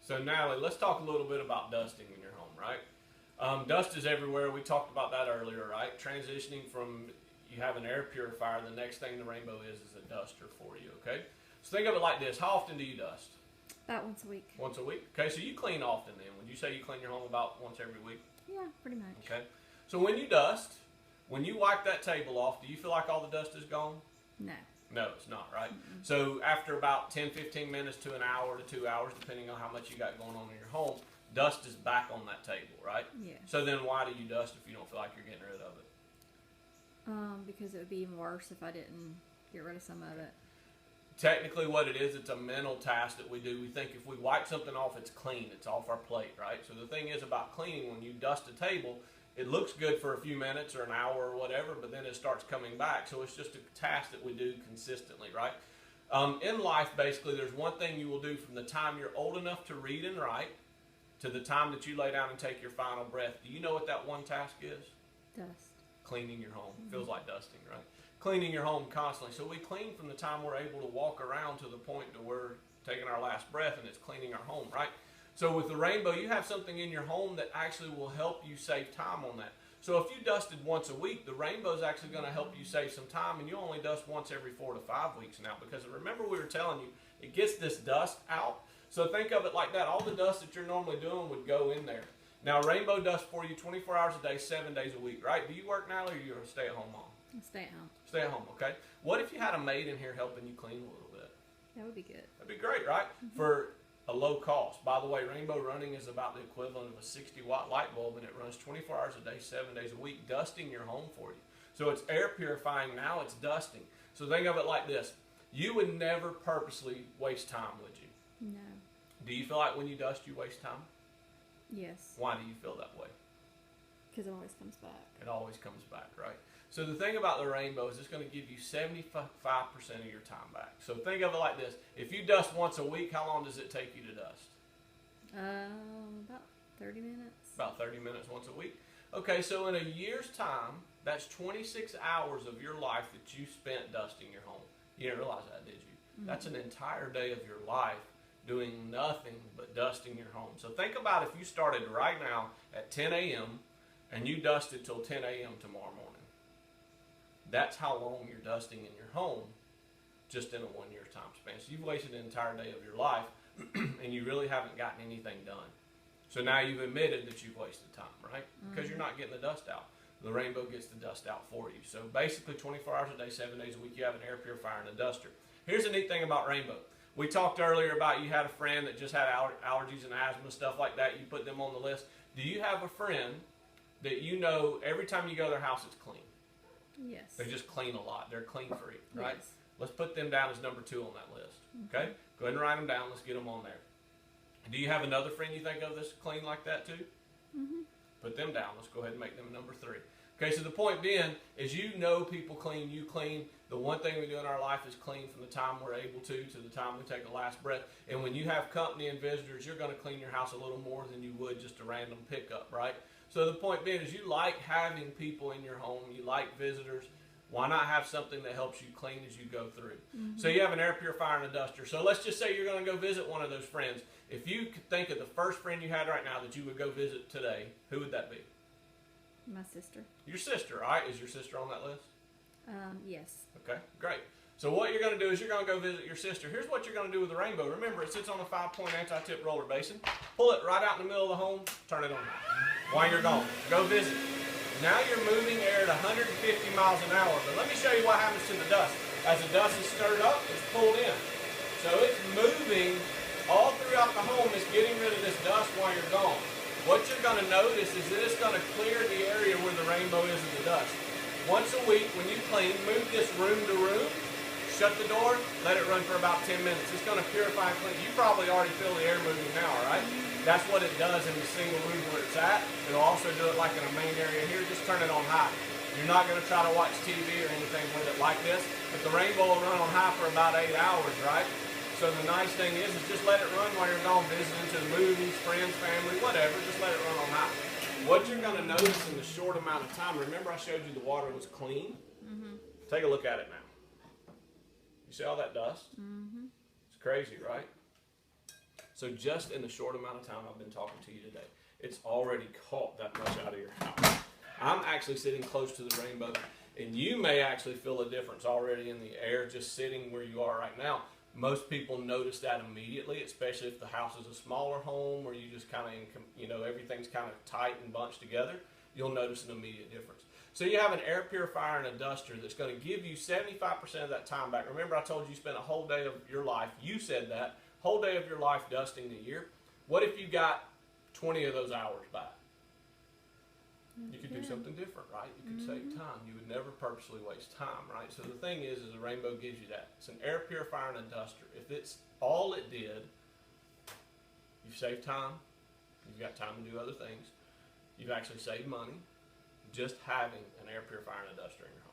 So Natalie, let's talk a little bit about dusting in your home, right? Dust is everywhere. We talked about that earlier, right? Transitioning from you have an air purifier, the next thing the rainbow is a duster for you, okay? So think of it like this. How often do you dust? About once a week. Once a week? Okay, so you clean often then. Would you say you clean your home about once every week? Yeah, pretty much. Okay. So when you dust, when you wipe that table off, do you feel like all the dust is gone? No. No, it's not, right? So after about 10, 15 minutes to an hour to 2 hours, depending on how much you got going on in your home, dust is back on that table, right? Yeah. So then why do you dust if you don't feel like you're getting rid of it? Because it would be even worse if I didn't get rid of some of it. Technically what it is, it's a mental task that we do. We think if we wipe something off, it's clean. It's off our plate, right? So the thing is about cleaning, when you dust a table, it looks good for a few minutes or an hour or whatever, but then it starts coming back. So it's just a task that we do consistently, right? In life, basically, there's one thing you will do from the time you're old enough to read and write to the time that you lay down and take your final breath. Do you know what that one task is? Dust. Cleaning your home. Feels like dusting, right? Cleaning your home constantly. So we clean from the time we're able to walk around to the point to we're taking our last breath, and it's cleaning our home, right? So with the rainbow, you have something in your home that actually will help you save time on that. So if you dusted once a week, the rainbow is actually going to help you save some time, and you only dust once every 4 to 5 weeks now, because remember we were telling you, it gets this dust out. So think of it like that. All the dust that you're normally doing would go in there. Now, rainbow dust for you 24 hours a day, 7 days a week, right? Do you work now, or are you a stay-at-home mom? Stay at home. Stay at home, okay? What if you had a maid in here helping you clean a little bit? That would be good. That'd be great, right? For a low cost. By the way, rainbow running is about the equivalent of a 60-watt light bulb, and it runs 24 hours a day, 7 days a week, dusting your home for you. So it's air purifying, now it's dusting. So think of it like this. You would never purposely waste time, would you? No. Do you feel like when you dust, you waste time? Yes. Why do you feel that way? Because it always comes back. It always comes back, right? So the thing about the rainbow is it's going to give you 75% of your time back. So think of it like this. If you dust once a week, how long does it take you to dust? About 30 minutes. About 30 minutes once a week. Okay, so in a year's time, that's 26 hours of your life that you spent dusting your home. You didn't realize that, did you? That's an entire day of your life doing nothing but dusting your home. So think about if you started right now at 10 a.m. and you dusted till 10 a.m. tomorrow morning. That's how long you're dusting in your home just in a 1 year time span. So you've wasted an entire day of your life and you really haven't gotten anything done. So now you've admitted that you've wasted time, right? Because you're not getting the dust out. The rainbow gets the dust out for you. So basically 24 hours a day, 7 days a week, you have an air purifier and a duster. Here's the neat thing about rainbow. We talked earlier about you had a friend that just had allergies and asthma, stuff like that. You put them on the list. Do you have a friend that you know every time you go to their house it's clean? Yes. They just clean a lot. They're clean freak, right? Yes. Let's put them down as number 2 on that list, okay? Go ahead and write them down. Let's get them on there. Do you have another friend you think of that's clean like that too? Put them down. Let's go ahead and make them number 3. Okay, so the point being is you know people clean, you clean. The one thing we do in our life is clean from the time we're able to the time we take a last breath. And when you have company and visitors, you're going to clean your house a little more than you would just a random pickup, right? So the point being is you like having people in your home, you like visitors. Why not have something that helps you clean as you go through? So you have an air purifier and a duster. So let's just say you're going to go visit one of those friends. If you could think of the first friend you had right now that you would go visit today, who would that be? My sister. Your sister, all right? Is your sister on that list? Yes. Okay, great. So what you're going to do is you're going to go visit your sister. Here's what you're going to do with the rainbow. Remember, it sits on a 5-point anti-tip roller basin. Pull it right out in the middle of the home, turn it on. While you're gone, go visit. Now you're moving air at 150 miles an hour. But let me show you what happens to the dust. As the dust is stirred up, it's pulled in. So it's moving all throughout the home. It's getting rid of this dust while you're gone. What you're going to notice is that it's going to clear the area where the rainbow is in the dust. Once a week, when you clean, move this room to room, shut the door, let it run for about 10 minutes. It's going to purify and clean. You probably already feel the air moving now, right? That's what it does in the single room where it's at. It'll also do it like in a main area here. Just turn it on high. You're not going to try to watch TV or anything with it like this, but the rainbow will run on high for about 8 hours, right? So the nice thing is just let it run while you're gone visiting to the movies, friends, family, whatever. Just let it run on high. What you're going to notice in the short amount of time, remember I showed you the water was clean? Take a look at it now. You see all that dust? It's crazy, right? So just in the short amount of time I've been talking to you today, it's already caught that much out of your house. I'm actually sitting close to the rainbow, and you may actually feel a difference already in the air just sitting where you are right now. Most people notice that immediately, especially if the house is a smaller home where you just kind of, everything's kind of tight and bunched together. You'll notice an immediate difference. So you have an air purifier and a duster that's going to give you 75% of that time back. Remember, I told you spent a whole day of your life, you said that, whole day of your life dusting a year. What if you got 20 of those hours back? You could do something different, right? You could save time. You would never purposely waste time, right? So the thing is a rainbow gives you that. It's an air purifier and a duster. If it's all it did, you've saved time. You've got time to do other things. You've actually saved money just having an air purifier and a duster in your home.